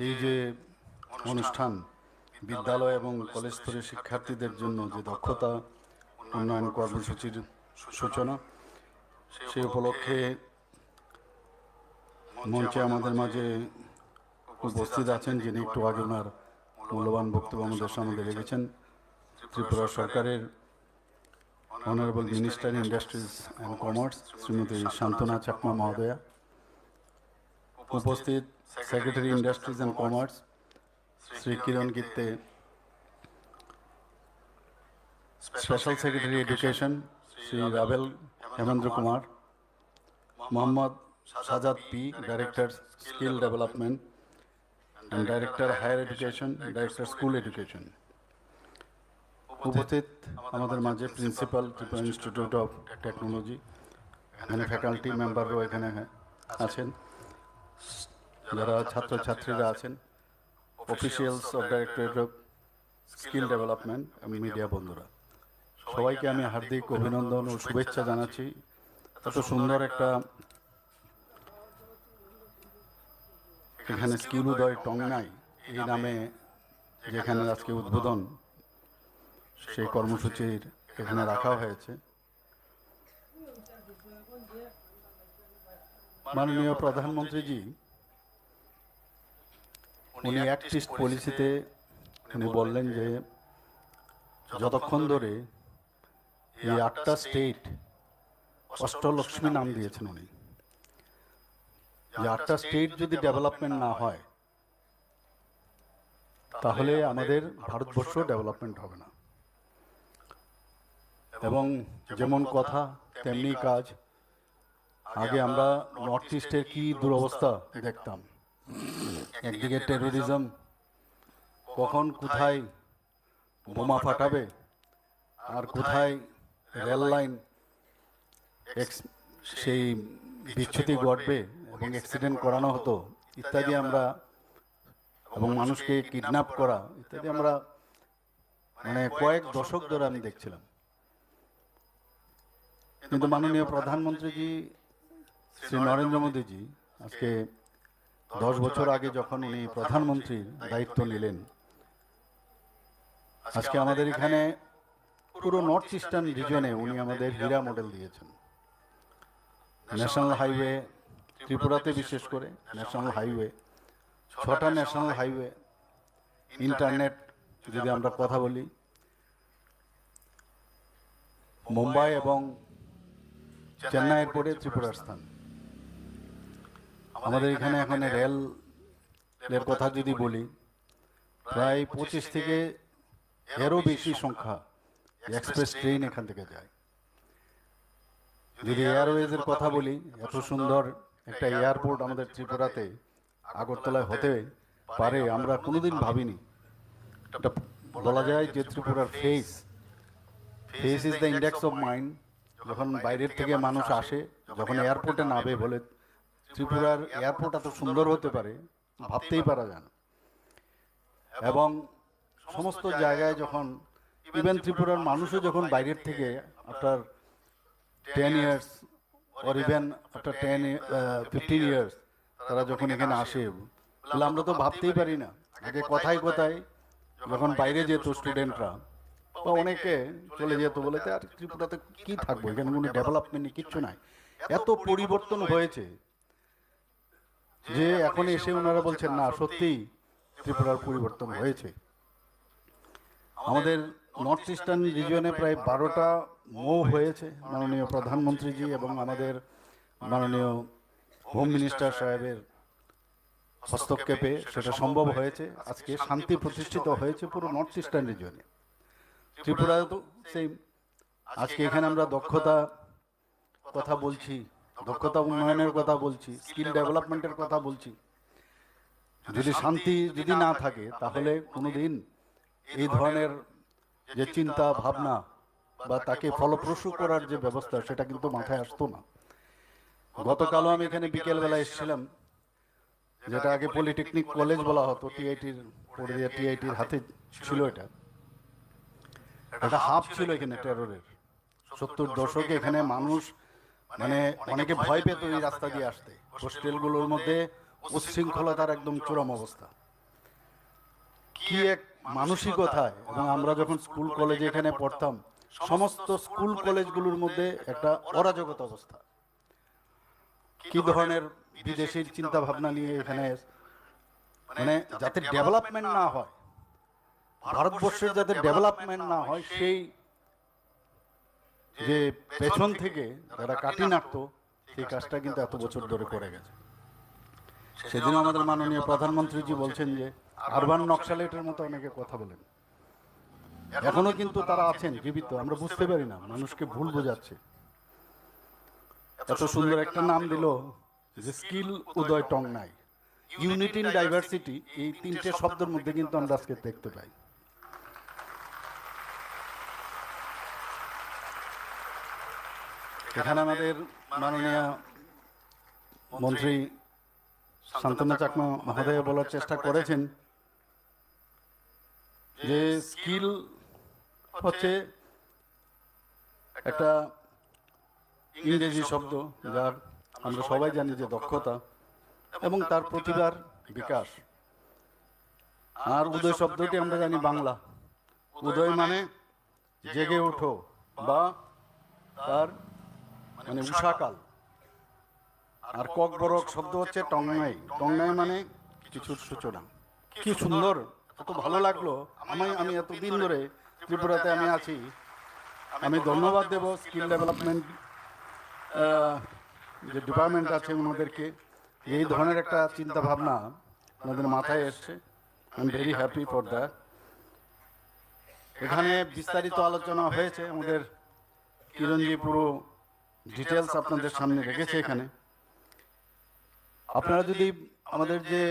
এই যে অনুষ্ঠান বিদ্যালয় এবং কলেজ স্তরের শিক্ষার্থীদের জন্য যে দক্ষতা উন্নয়ন কর্মসূচির সূচনা, সেই উপলক্ষে মঞ্চে আমাদের মাঝে উপস্থিত আছেন যিনি একটু আগে ওনার মূল্যবান বক্তব্য আমাদের সামনে রেখেছেন, ত্রিপুরা সরকারের honourable minister industries and commerce Shrimati Santana Chakma মহোদয়া, উপস্থিত secretary industries and commerce Shri Kiran Gitte, special secretary education Shri Rabel Hemendra Kumar, Mohammad Sajad P, director skill development and director higher education, director school education. উপস্থিত আমাদের মাঝে principal Tripura institute of technology, এখানে ফ্যাকাল্টি মেম্বাররাও এখানে আছেন, যারা ছাত্রছাত্রীরা আছেন, officials of directorate of skill development এবং মিডিয়া বন্ধুরা, সবাইকে আমি হার্দিক অভিনন্দন ও শুভেচ্ছা জানাচ্ছি। এত সুন্দর একটা এখানে স্কিল উদয় টংনাই এই নামে যেখানে আজকে উদ্বোধন সেই কর্মসূচির এখানে রাখা হয়েছে। মাননীয় প্রধানমন্ত্রীজি উনি অ্যাক্ট ইস্ট পলিসিতে উনি বললেন যে যতক্ষণ ধরে এই 8টা স্টেট অষ্টলক্ষ্মী নাম দিয়েছেন উনি, যে 8টা স্টেট যদি ডেভেলপমেন্ট না হয় তাহলে আমাদের ভারতবর্ষ ডেভেলপমেন্ট হবে না। এবং যেমন কথা তেমনি কাজ। আগে আমরা নর্থ ইস্টের কি দুরবস্থা দেখতাম, একদিকে টেরোরিজম, কখন কোথায় বোমা ফাটাবে আর কোথায় রেল লাইন সেই বিচ্যুতি ঘটবে এবং অ্যাক্সিডেন্ট করানো হতো ইত্যাদি আমরা, এবং মানুষকে কিডন্যাপ করা ইত্যাদি আমরা মানে কয়েক দশক ধরে আমি দেখছিলাম। কিন্তু মাননীয় প্রধানমন্ত্রীজি শ্রী নরেন্দ্র মোদীজি আজকে 10 বছর আগে যখন উনি প্রধানমন্ত্রীর দায়িত্ব নিলেন, আজকে আমাদের এখানে পুরো নর্থ ইস্টার্ন রিজনে উনি আমাদের হীরা মডেল দিয়েছেন। ন্যাশনাল হাইওয়ে ত্রিপুরাতে, বিশেষ করে ন্যাশনাল হাইওয়ে, 6টা ন্যাশনাল হাইওয়ে, ইন্টারনেট যদি আমরা কথা বলি, মুম্বাই এবং চেন্নাইয়ের পরে ত্রিপুরার স্থান। আমাদের এখানে এখন রেলের কথা যদি বলি, প্রায় 25 থেকে এরও বেশি সংখ্যা এক্সপ্রেস ট্রেন এখান থেকে যায়। যদি এয়ারওয়েজের কথা বলি, এত সুন্দর একটা এয়ারপোর্ট আমাদের ত্রিপুরাতে আগরতলায় হতে পারে আমরা কোনোদিন ভাবিনি। এটা বলা যায় যে ত্রিপুরার face is the index of mind. যখন বাইরের থেকে মানুষ আসে, যখন এয়ারপোর্টে নামে, বলে ত্রিপুরার এয়ারপোর্ট এত সুন্দর হতে পারে ভাবতেই পারা যায় না। এবং সমস্ত জায়গায় যখন ইভেন ত্রিপুরার মানুষও যখন বাইরের থেকে after 10 years or even after 15 years তারা যখন এখানে আসে, বলে আমরা তো ভাবতেই পারি না। আগে কথায় কথায় যখন বাইরে যেত স্টুডেন্টরা বা অনেকে চলে যেত, বলে আর ত্রিপুরাতে কি থাকবো, এখানে কোনো ডেভেলপমেন্ট কিচ্ছু নাই। এত পরিবর্তন হয়েছে যে এখন এসে ওনারা বলছেন না, সত্যিই ত্রিপুরার পরিবর্তন হয়েছে। আমাদের নর্থ ইস্টার্ন রিজিয়নে প্রায় 12টা মৌ হয়েছে মাননীয় প্রধানমন্ত্রীজি এবং আমাদের মাননীয় হোম মিনিস্টার সাহেবের হস্তক্ষেপে সেটা সম্ভব হয়েছে। আজকে শান্তি প্রতিষ্ঠিত হয়েছে পুরো নর্থ ইস্টার্ন রিজিয়নে। ত্রিপুরায় তো সেই আজকে এখানে আমরা দক্ষতা কথা বলছি, দক্ষতা উন্নয়নের কথা বলছি, স্কিল ডেভেলপমেন্টের কথা বলছি। যদি শান্তি যদি না থাকে তাহলে কোনোদিন এই ধরনের যে চিন্তা ভাবনা বা তাকে ফলপ্রসূ করার যে ব্যবস্থা সেটা কিন্তু মাথায় আসতো না। গতকালও আমি এখানে বিকেলবেলা এসেছিলাম, যেটা আগে পলিটেকনিক কলেজ বলা হতো, টিআইটির হাতে ছিল। এটা হাব ছিল এখানে টেররের। 70 দশকে এখানে মানুষ মানে অনেকে ভয় পেত এই রাস্তা দিয়ে আসতে। হোস্টেলগুলোর মধ্যে উচ্ছৃঙ্খলতার একদম চরম অবস্থা। কি এক মানসিকতায়, এবং আমরা যখন স্কুল কলেজে এখানে পড়তাম, সমস্ত স্কুল কলেজগুলোর মধ্যে একটা অরাজকতা অবস্থা। কি ধরনের বিদেশির চিন্তা ভাবনা নিয়ে এখানে, মানে যাতে ডেভেলপমেন্ট না হয়, ভারতবর্ষের যাতে ডেভেলপমেন্ট না হয়, সেই যে পেছন থেকে যারা কাটি নাড়তো, সেই কাজটা কিন্তু এত বছর ধরে করে গেছে। সেদিন আমাদের মাননীয় প্রধানমন্ত্রীজি বলছেন যে আরবান নকশালেটের মতো অনেকে কথা বলেন, এখনো কিন্তু তারা আছেন জীবিত, আমরা বুঝতে পারি না, মানুষকে ভুল বোঝাচ্ছে। এত সুন্দর একটা নাম দিল যে skill Uday Tongnai, unity in diversity, এই তিনটে শব্দের মধ্যে কিন্তু আমরা আজকে দেখতে পাই। এখানে আমাদের মাননীয় মন্ত্রী শান্তনু চাকমা মহোদয় বলার চেষ্টা করেছেন যে স্কিল হচ্ছে একটা ইংরেজি শব্দ, যার আমরা সবাই জানি যে দক্ষতা এবং তার প্রতিভার বিকাশ। আর উদয় শব্দটি আমরা জানি বাংলা, উদয় মানে জেগে ওঠো, বা তার মানে উষাকাল। আর ককবরক শব্দ হচ্ছে টংনাই, টংনাই মানে কিছুর সূচনা। কি সুন্দর, এত ভালো লাগলো। আমি এতদিন ধরে ত্রিপুরাতে আমি আছি, আমি ধন্যবাদ দেব স্কিল ডেভেলপমেন্ট যে ডিপার্টমেন্ট আছে ওনাদেরকে, এই ধরনের একটা চিন্তা ভাবনা ওনাদের মাথায় এসছে। I am very happy for that. এখানে বিস্তারিত আলোচনা হয়েছে, আমাদের কিরণজি পুরো ডিটেলস আপনাদের সামনে রেখেছে। এখানে আপনারা যদি আমাদের যে